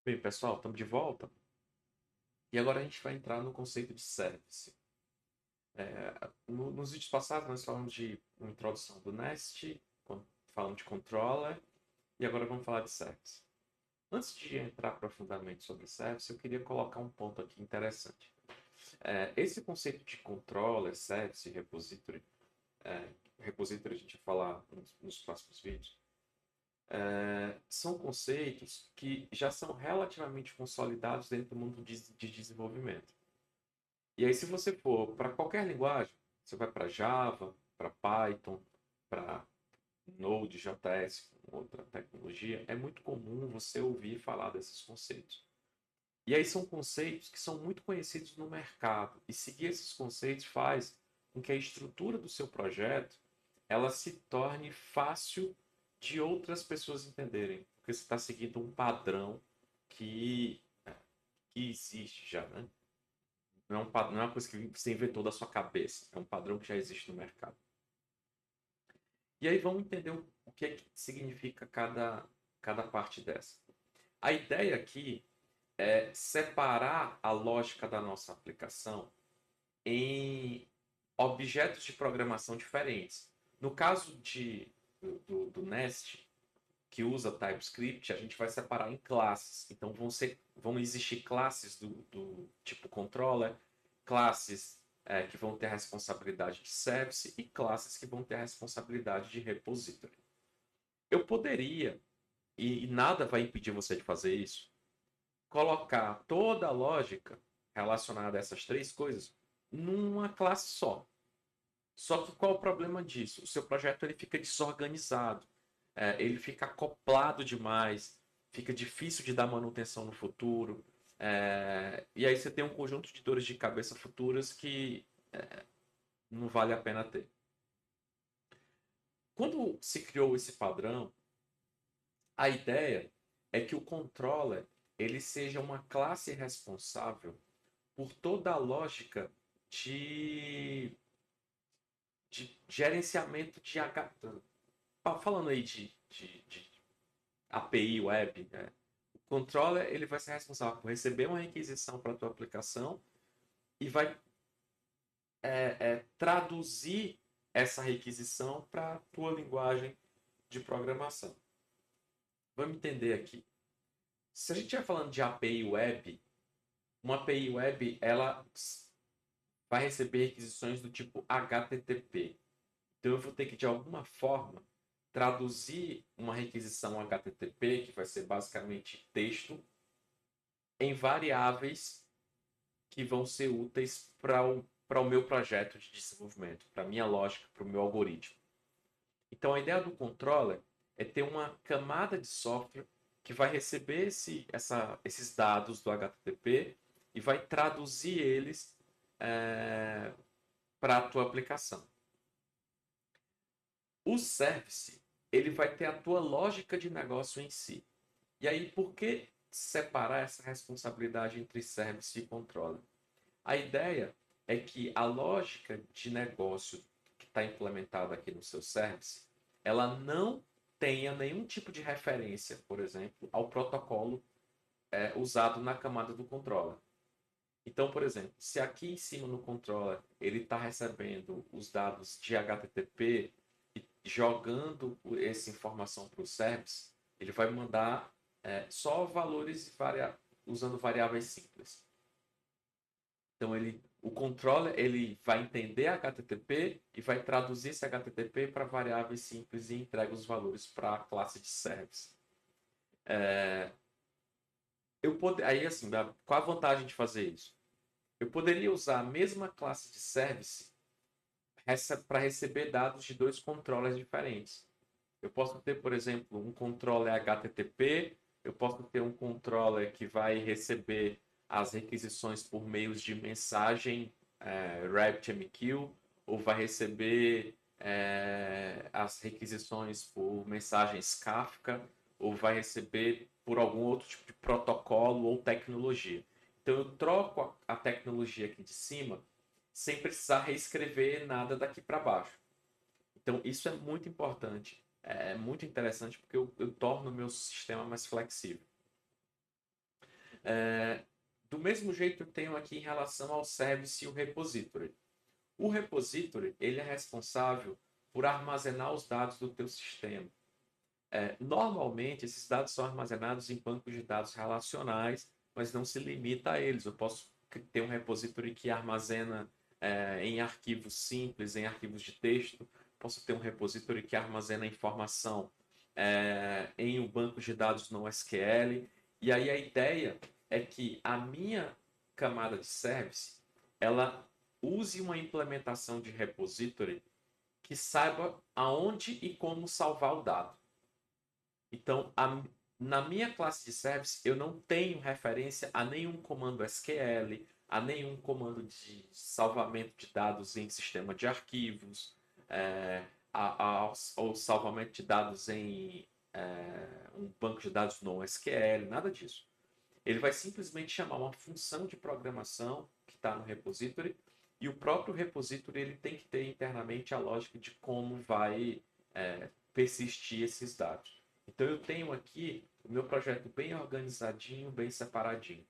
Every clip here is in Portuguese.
Bem, pessoal, estamos de volta. E agora a gente vai entrar no conceito de service. Nos vídeos passados nós falamos de uma introdução do Nest, falamos de controller, e agora vamos falar de service. Antes de entrar profundamente sobre service, eu queria colocar um ponto aqui interessante. Esse conceito de controller, service, repository, repository a gente vai falar nos próximos vídeos, são conceitos que já são relativamente consolidados dentro do mundo de desenvolvimento. E aí, se você for para qualquer linguagem, você vai para Java, para Python, para Node.js, outra tecnologia, é muito comum você ouvir falar desses conceitos. E aí são conceitos que são muito conhecidos no mercado. E seguir esses conceitos faz com que a estrutura do seu projeto ela se torne fácil de outras pessoas entenderem. Porque você está seguindo um padrão que, que existe já, né? Não é uma coisa que você inventou da sua cabeça. É um padrão que já existe no mercado. E aí vamos entender o que é que significa cada parte dessa. A ideia aqui é separar a lógica da nossa aplicação em objetos de programação diferentes. No caso do Nest, que usa TypeScript, a gente vai separar em classes. Então vão existir classes do tipo controller, classes que vão ter a responsabilidade de service e classes que vão ter a responsabilidade de repository. Eu poderia, e nada vai impedir você de fazer isso, colocar toda a lógica relacionada a essas três coisas numa classe só. Só que qual é o problema disso? O seu projeto ele fica desorganizado, ele fica acoplado demais, fica difícil de dar manutenção no futuro, e aí você tem um conjunto de dores de cabeça futuras que não vale a pena ter. Quando se criou esse padrão, a ideia é que o controller ele seja uma classe responsável por toda a lógica de, de gerenciamento de falando aí de API web, né? O controller ele vai ser responsável por receber uma requisição para a tua aplicação e vai traduzir essa requisição para a tua linguagem de programação. Vamos entender aqui. Se a gente estiver falando de API web, uma API web ela vai receber requisições do tipo HTTP. Então eu vou ter que de alguma forma traduzir uma requisição HTTP, que vai ser basicamente texto, em variáveis que vão ser úteis para o meu projeto de desenvolvimento, para a minha lógica, para o meu algoritmo. Então a ideia do controller é ter uma camada de software que vai receber esses dados do HTTP e vai traduzir eles para a tua aplicação. O service ele vai ter a tua lógica de negócio em si. E aí, por que separar essa responsabilidade entre service e controller? A ideia é que a lógica de negócio que está implementada aqui no seu service, ela não tenha nenhum tipo de referência, por exemplo, ao protocolo usado na camada do controller. Então, por exemplo, se aqui em cima no controller ele está recebendo os dados de HTTP e jogando essa informação para o service, ele vai mandar só valores usando variáveis simples. Então o controller ele vai entender HTTP e vai traduzir esse HTTP para variáveis simples e entrega os valores para a classe de service. Aí assim, qual a vantagem de fazer isso? Eu poderia usar a mesma classe de service para receber dados de dois controllers diferentes. Eu posso ter, por exemplo, um controller HTTP, eu posso ter um controller que vai receber as requisições por meios de mensagem RabbitMQ, ou vai receber as requisições por mensagens Kafka, ou vai receber por algum outro tipo de protocolo ou tecnologia. Então eu troco a tecnologia aqui de cima sem precisar reescrever nada daqui para baixo. Então isso é muito importante, é muito interessante porque eu torno o meu sistema mais flexível. Do mesmo jeito eu tenho aqui em relação ao service e o repository. O repository, ele é responsável por armazenar os dados do teu sistema. Normalmente, esses dados são armazenados em bancos de dados relacionais, mas não se limita a eles. Eu posso ter um repository que armazena em arquivos simples, em arquivos de texto. Posso ter um repository que armazena informação em um banco de dados no SQL. E aí a ideia é que a minha camada de service, ela use uma implementação de repository que saiba aonde e como salvar o dado. Então, na minha classe de service, eu não tenho referência a nenhum comando SQL, a nenhum comando de salvamento de dados em sistema de arquivos, ao salvamento de dados em um banco de dados no SQL, nada disso. Ele vai simplesmente chamar uma função de programação que está no repository, e o próprio repository ele tem que ter internamente a lógica de como vai persistir esses dados. Então eu tenho aqui o meu projeto bem organizadinho, bem separadinho.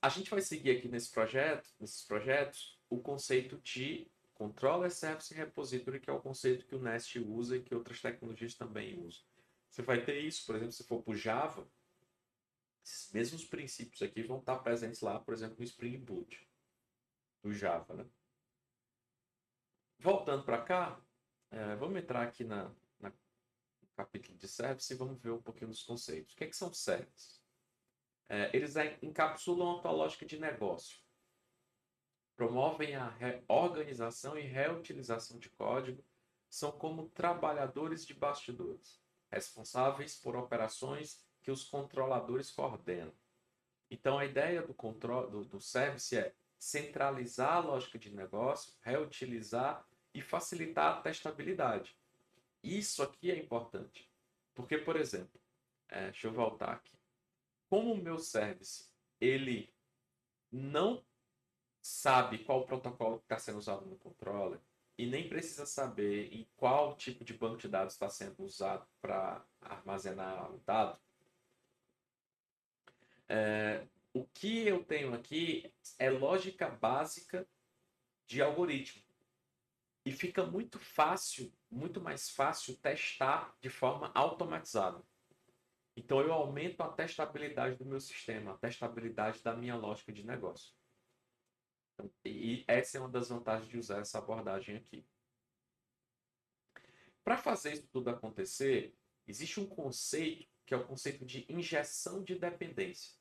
A gente vai seguir aqui nesses projetos, o conceito de Controller Service Repository, que é o conceito que o Nest usa e que outras tecnologias também usam. Você vai ter isso, por exemplo, se for para o Java, esses mesmos princípios aqui vão estar presentes lá, por exemplo, no Spring Boot do Java, né? Voltando para cá, vamos entrar aqui no capítulo de service e vamos ver um pouquinho dos conceitos. O que são services? Eles encapsulam a tua lógica de negócio, promovem a organização e reutilização de código, são como trabalhadores de bastidores, responsáveis por operações que os controladores coordenam. Então, a ideia do service é centralizar a lógica de negócio, reutilizar e facilitar a testabilidade. Isso aqui é importante. Porque, por exemplo, deixa eu voltar aqui. Como o meu service ele não sabe qual protocolo está sendo usado no controller e nem precisa saber em qual tipo de banco de dados está sendo usado para armazenar o dado, o que eu tenho aqui é lógica básica de algoritmo. E fica muito fácil, muito mais fácil testar de forma automatizada. Então eu aumento a testabilidade do meu sistema, a testabilidade da minha lógica de negócio. E essa é uma das vantagens de usar essa abordagem aqui. Para fazer isso tudo acontecer, existe um conceito que é o conceito de injeção de dependência.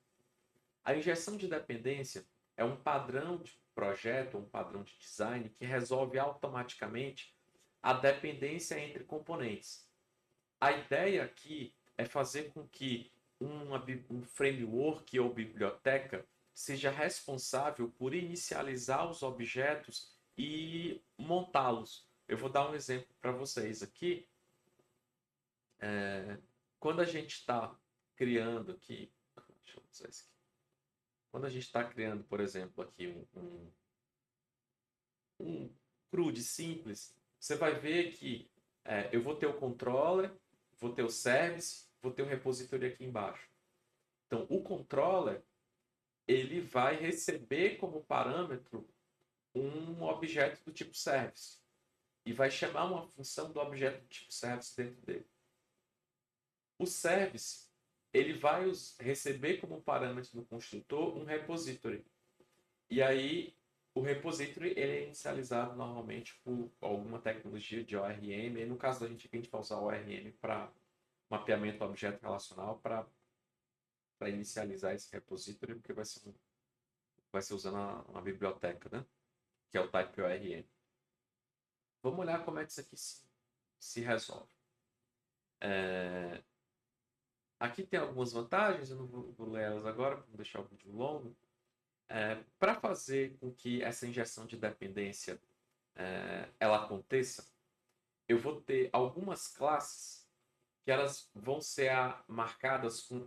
A injeção de dependência é um padrão de projeto, um padrão de design que resolve automaticamente a dependência entre componentes. A ideia aqui é fazer com que um framework ou biblioteca seja responsável por inicializar os objetos e montá-los. Eu vou dar um exemplo para vocês aqui. Quando a gente está criando aqui, deixa eu usar isso aqui. Quando a gente está criando, por exemplo, aqui um CRUD simples, você vai ver que eu vou ter o controller, vou ter o service, vou ter o repository aqui embaixo. Então, o controller ele vai receber como parâmetro um objeto do tipo service e vai chamar uma função do objeto do tipo service dentro dele. O service ele vai receber como parâmetro no construtor um repository. E aí o repository ele é inicializado normalmente por alguma tecnologia de ORM. E no caso da gente, a gente vai usar o ORM para mapeamento objeto relacional para inicializar esse repository, porque vai ser usando uma biblioteca, né? Que é o type ORM. Vamos olhar como é que isso aqui se resolve. Aqui tem algumas vantagens, eu não vou ler elas agora, para não deixar o vídeo longo. Para fazer com que essa injeção de dependência ela aconteça, eu vou ter algumas classes que elas vão ser marcadas com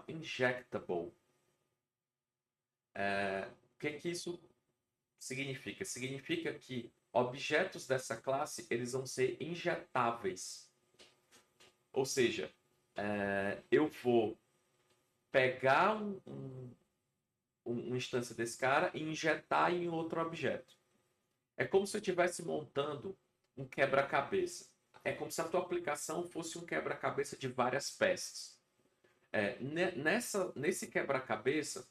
@injectable. O que isso significa? Significa que objetos dessa classe eles vão ser injetáveis. Ou seja, eu vou pegar uma instância desse cara e injetar em outro objeto. É como se eu estivesse montando um quebra-cabeça. É como se a tua aplicação fosse um quebra-cabeça de várias peças. Nesse quebra-cabeça,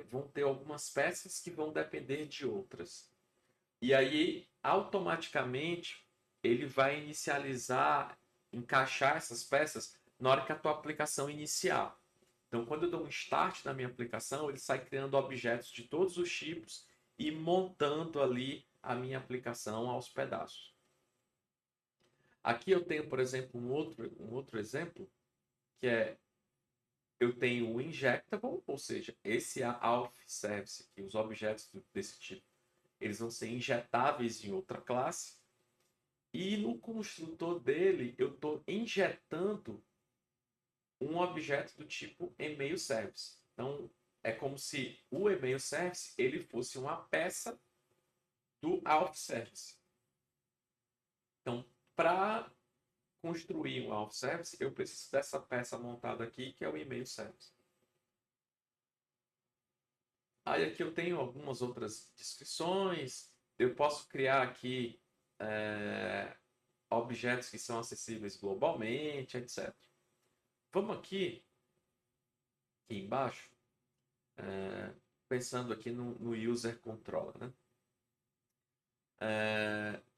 vão ter algumas peças que vão depender de outras. E aí, automaticamente, ele vai inicializar, encaixar essas peças na hora que a tua aplicação iniciar. Então, quando eu dou um start na minha aplicação, ele sai criando objetos de todos os tipos e montando ali a minha aplicação aos pedaços. Aqui eu tenho, por exemplo, um outro exemplo, que é eu tenho o injectable, ou seja, esse auth service, que os objetos desse tipo, eles vão ser injetáveis em outra classe. E no construtor dele, eu estou injetando um objeto do tipo email service. Então, é como se o email service ele fosse uma peça do auth service. Então, para construir um auth service, eu preciso dessa peça montada aqui, que é o email service. Aí aqui eu tenho algumas outras descrições. Eu posso criar aqui objetos que são acessíveis globalmente, etc. Vamos aqui embaixo, pensando aqui no user controller, né?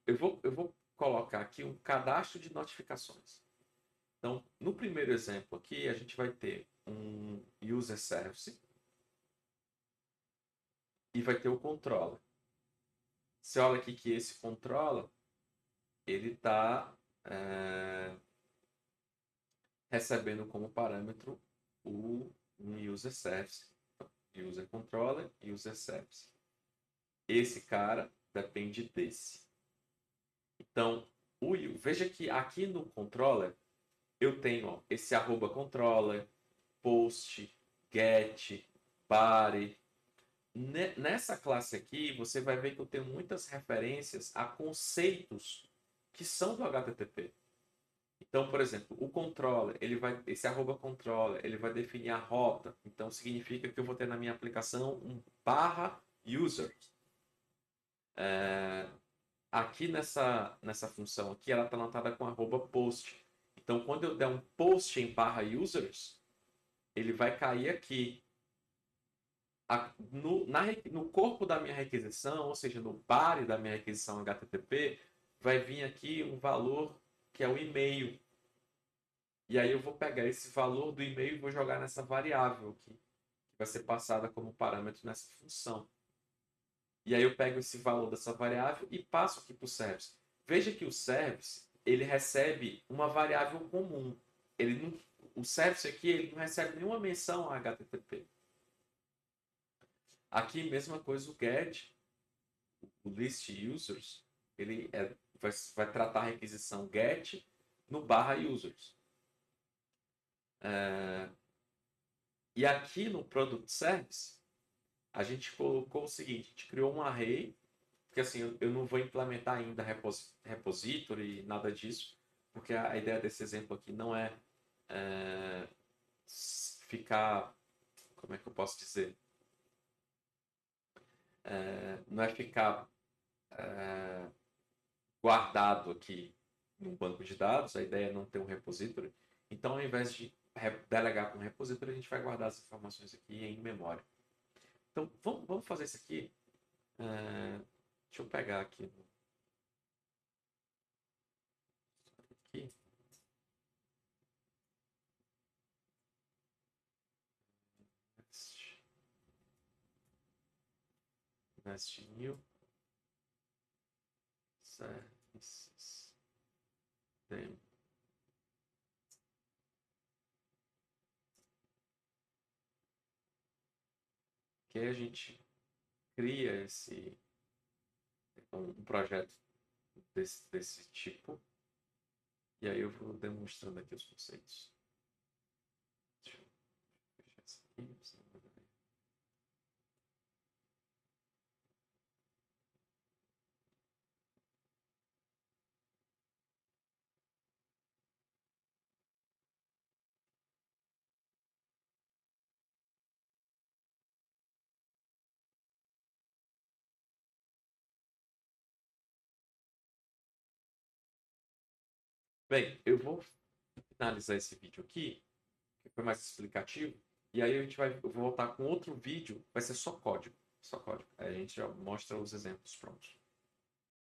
Eu vou colocar aqui um cadastro de notificações. Então, no primeiro exemplo aqui, a gente vai ter um user service e vai ter o controller. Você olha aqui que esse controller, ele está recebendo como parâmetro um user service, user controller e user service. Esse cara depende desse. Então, veja que aqui no controller eu tenho esse arroba controller, post, get, body. Nessa classe aqui, você vai ver que eu tenho muitas referências a conceitos que são do HTTP. Então, por exemplo, o controller, esse arroba controller, ele vai definir a rota. Então, significa que eu vou ter na minha aplicação um barra user. Aqui nessa função aqui, ela está notada com arroba post. Então, quando eu der um post em barra users, ele vai cair aqui. No corpo da minha requisição, ou seja, no body da minha requisição HTTP, vai vir aqui um valor que é o e-mail. E aí eu vou pegar esse valor do e-mail e vou jogar nessa variável aqui, que vai ser passada como parâmetro nessa função. E aí eu pego esse valor dessa variável e passo aqui para o service. Veja que o service, ele recebe uma variável comum. O service aqui, ele não recebe nenhuma menção a HTTP. Aqui, mesma coisa, o get, o list users, ele vai tratar a requisição get no barra users. E aqui no product service, a gente colocou o seguinte, a gente criou um array, porque assim, eu não vou implementar ainda repository, nada disso, porque a ideia desse exemplo aqui não é ficar, como é que eu posso dizer? Não é ficar guardado aqui num banco de dados, a ideia é não ter um repository. Então, ao invés de delegar para um repository, a gente vai guardar as informações aqui em memória. Então, vamos fazer isso aqui. Deixa eu pegar aqui. Aqui. Nest new services. Tem. Que a gente cria um projeto desse tipo. E aí eu vou demonstrando aqui os conceitos. Deixa eu fechar isso aqui. Bem, eu vou finalizar esse vídeo aqui, que foi mais explicativo, e aí eu vou voltar com outro vídeo, vai ser só código, só código. Aí a gente já mostra os exemplos prontos.